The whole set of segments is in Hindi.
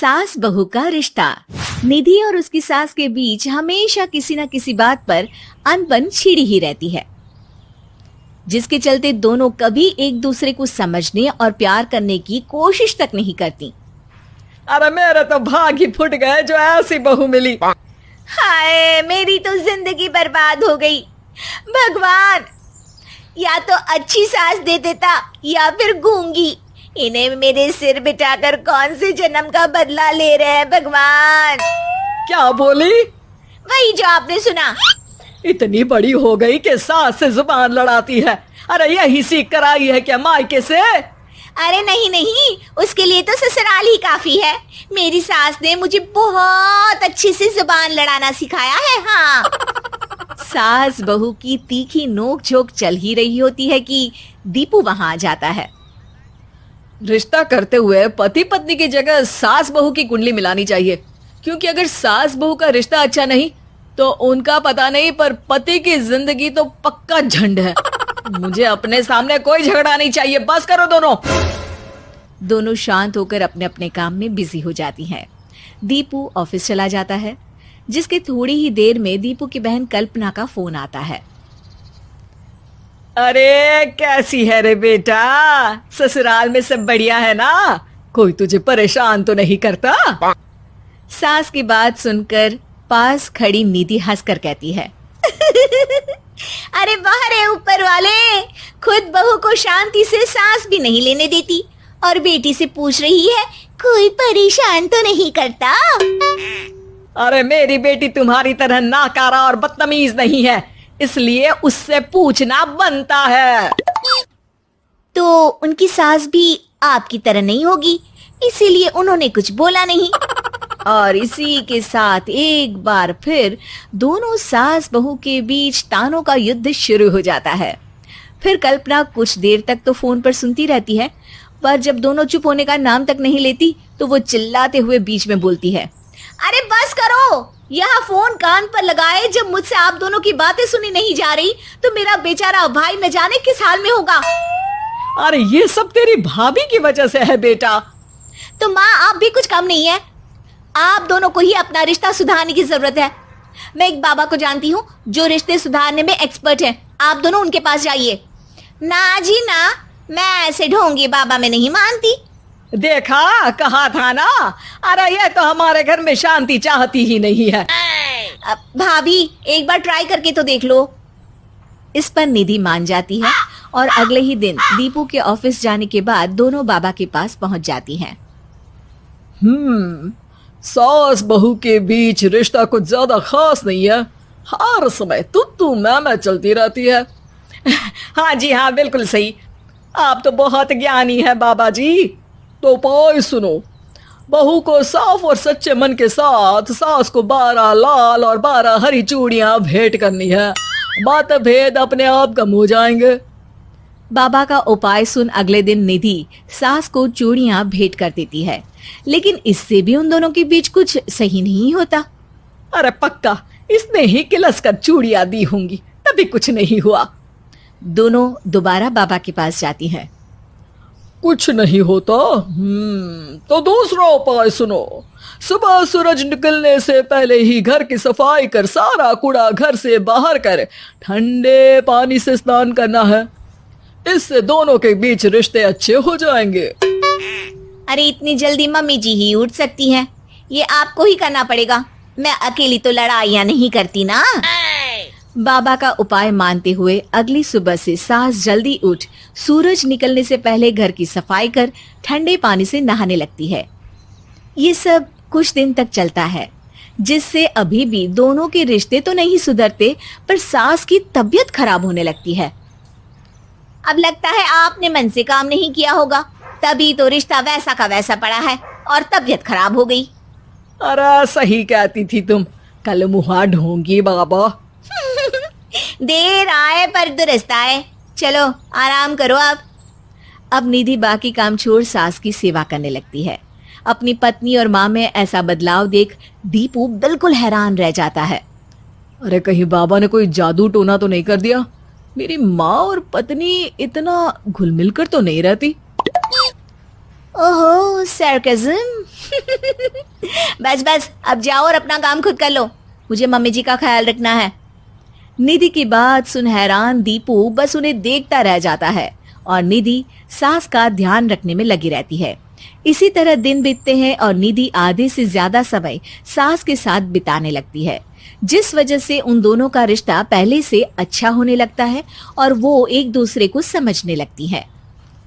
सास बहू का रिश्ता। निधि और उसकी सास के बीच हमेशा किसी न किसी बात पर अनबन छिड़ी ही रहती है, जिसके चलते दोनों कभी एक दूसरे को समझने और प्यार करने की कोशिश तक नहीं करती। अरे मेरे तो भाग ही फुट गए जो ऐसी बहू मिली। हाय, मेरी तो जिंदगी बर्बाद हो गई। भगवान, या तो अच्छी सास दे देता या फिर गूंगी। इन्हें मेरे सिर बिठाकर कौन से जन्म का बदला ले रहे हैं भगवान। क्या बोली? वही जो आपने सुना। इतनी बड़ी हो गई कि सास से जुबान लड़ाती है। अरे यही सीख कर आई है क्या मायके से? अरे नहीं नहीं, उसके लिए तो ससुराल ही काफी है। मेरी सास ने मुझे बहुत अच्छे से जुबान लड़ाना सिखाया है। हाँ। सास बहू की तीखी नोक झोंक चल ही रही होती है कि दीपू वहां आ जाता है। रिश्ता करते हुए पति पत्नी की जगह सास बहू की कुंडली मिलानी चाहिए, क्योंकि अगर सास बहू का रिश्ता अच्छा नहीं तो उनका पता नहीं, पर पति की जिंदगी तो पक्का झंड है। मुझे अपने सामने कोई झगड़ा नहीं चाहिए। बस करो दोनों। दोनों शांत होकर अपने अपने काम में बिजी हो जाती हैं। दीपू ऑफिस चला जाता है, जिसके थोड़ी ही देर में दीपू की बहन कल्पना का फोन आता है। अरे कैसी है रे बेटा? ससुराल में सब बढ़िया है ना? कोई तुझे परेशान तो नहीं करता? सास की बात सुनकर पास खड़ी निधि हंसकर कहती है, अरे वाह रे ऊपर वाले, खुद बहू को शांति से सांस भी नहीं लेने देती और बेटी से पूछ रही है कोई परेशान तो नहीं करता। अरे मेरी बेटी तुम्हारी तरह नाकारा और बदतमीज नहीं है, इसलिए उससे पूछना बनता है। तो उनकी सास भी आपकी तरह नहीं होगी, इसीलिए उन्होंने कुछ बोला नहीं। और इसी के साथ एक बार फिर दोनों सास बहू के बीच तानों का युद्ध शुरू हो जाता है। फिर कल्पना कुछ देर तक तो फोन पर सुनती रहती है, पर जब दोनों चुप होने का नाम तक नहीं लेती तो वो चिल्लाते हुए बीच में बोलती है, अरे बस करो, यह फोन कान पर लगाए जब मुझसे आप दोनों की बातें सुनी नहीं जा रही तो मेरा बेचारा भाई न जाने किस हाल में होगा। अरे ये सब तेरी भाभी की वजह से है बेटा। तो माँ, आप भी कुछ कम नहीं है। आप दोनों को ही अपना रिश्ता सुधारने की जरूरत है। मैं एक बाबा को जानती हूँ जो रिश्ते सुधारने में एक्सपर्ट हैं। आप दोनों उनके पास जाइए। ना जी ना, मैं ऐसे ढोंगी बाबा में नहीं मानती। देखा, कहा था ना। अरे ये तो हमारे घर में शांति चाहती ही नहीं है। भाभी, एक बार ट्राई करके तो देख लो। इस पर निधि मान जाती है और अगले ही दिन दीपू के ऑफिस जाने के बाद दोनों बाबा के पास पहुंच जाती हैं। सास बहू के बीच रिश्ता कुछ ज्यादा खास नहीं है। हर समय तू मैं चलती रहती है। हाँ जी हाँ, बिल्कुल सही। आप तो बहुत ज्ञानी है बाबा जी। तो पाई सुनो, बहू को साफ और सच्चे मन के साथ सास को 12 लाल और 12 हरी चूड़ियां भेंट करनी है। मतभेद अपने आप कम हो जाएंगे। बाबा का उपाय सुन अगले दिन निधि सास को चूड़ियां भेंट कर देती है, लेकिन इससे भी उन दोनों के बीच कुछ सही नहीं होता। अरे पक्का इसने ही किलस कर चूड़ियां दी होंगी, तभी कुछ नहीं हुआ। दोनों दोबारा बाबा के पास जाती हैं। कुछ नहीं होता। तो दूसरा उपाय सुनो। सुबह सूरज निकलने से पहले ही घर की सफाई कर सारा कूड़ा घर से बाहर कर ठंडे पानी से स्नान करना है। इससे दोनों के बीच रिश्ते अच्छे हो जाएंगे। अरे इतनी जल्दी मम्मी जी ही उठ सकती हैं? ये आपको ही करना पड़ेगा। मैं अकेली तो लड़ाइयाँ नहीं करती ना। बाबा का उपाय मानते हुए अगली सुबह से सास जल्दी उठ सूरज निकलने से पहले घर की सफाई कर ठंडे पानी से नहाने लगती है। ये सब कुछ दिन तक चलता है, जिससे अभी भी दोनों के रिश्ते तो नहीं सुधरते, पर सास की तबीयत खराब होने लगती है। अब लगता है आपने मन से काम नहीं किया होगा, तभी तो रिश्ता वैसा का वैसा पड़ा है और तबीयत खराब हो गई। अरे सही कहती थी तुम, कल मुहा ढोंगी बाबा। देर आए पर दुरुस्त आए। चलो आराम करो आप। अब निधि बाकी काम छोड़ सास की सेवा करने लगती है। अपनी पत्नी और माँ में ऐसा बदलाव देख दीपू बिल्कुल हैरान रह जाता है। अरे कहीं बाबा ने कोई जादू टोना तो नहीं कर दिया? मेरी माँ और पत्नी इतना घुल मिल कर तो नहीं रहती। ओहो, सरकज़म। बस बस, अब जाओ और अपना काम खुद कर लो, मुझे मम्मी जी का ख्याल रखना है। निधि की बात सुन हैरान दीपू बस उन्हें देखता रह जाता है और निधि सास का ध्यान रखने में लगी रहती है। इसी तरह दिन बीतते हैं और निधि आधे से ज्यादा समय सास के साथ बिताने लगती है, जिस वजह से उन दोनों का रिश्ता पहले से अच्छा होने लगता है और वो एक दूसरे को समझने लगती है।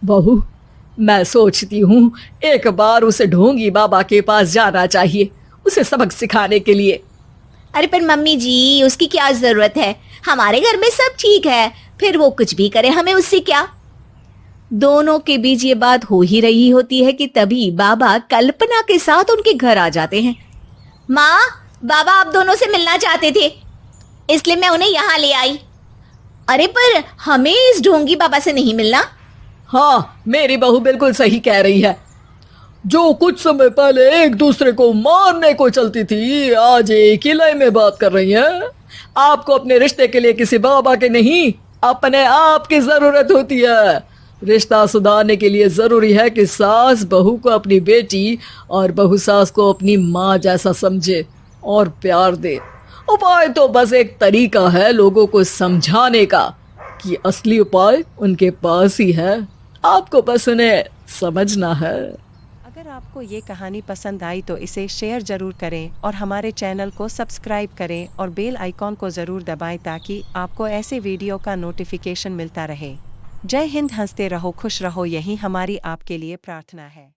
बहू, मैं सोचती हूँ एक बार उसे ढोंगी बाबा के पास जाना चाहिए, उसे सबक सिखाने के लिए। अरे पर मम्मी जी, उसकी क्या जरूरत है, हमारे घर में सब ठीक है, फिर वो कुछ भी करे, हमें उससे क्या। दोनों के बीच ये बात हो ही रही होती है कि तभी बाबा कल्पना के साथ उनके घर आ जाते हैं। माँ, बाबा आप दोनों से मिलना चाहते थे, इसलिए मैं उन्हें यहाँ ले आई। अरे पर हमें इस ढोंगी बाबा से नहीं मिलना। हाँ, मेरी बहू बिल्कुल सही कह रही है। जो कुछ समय पहले एक दूसरे को मारने को चलती थी, आज एक ही लय में बात कर रही है। आपको अपने रिश्ते के लिए किसी बाबा के नहीं, अपने आप की जरूरत होती है। रिश्ता सुधारने के लिए जरूरी है कि सास बहू को अपनी बेटी और बहू सास को अपनी माँ जैसा समझे और प्यार दे। उपाय तो बस एक तरीका है लोगों को समझाने का कि असली उपाय उनके पास ही है, आपको बस उन्हें समझना है। अगर आपको ये कहानी पसंद आई तो इसे शेयर जरूर करें और हमारे चैनल को सब्सक्राइब करें और बेल आइकॉन को जरूर दबाएं ताकि आपको ऐसे वीडियो का नोटिफिकेशन मिलता रहे। जय हिंद, हंसते रहो, खुश रहो, यही हमारी आपके लिए प्रार्थना है।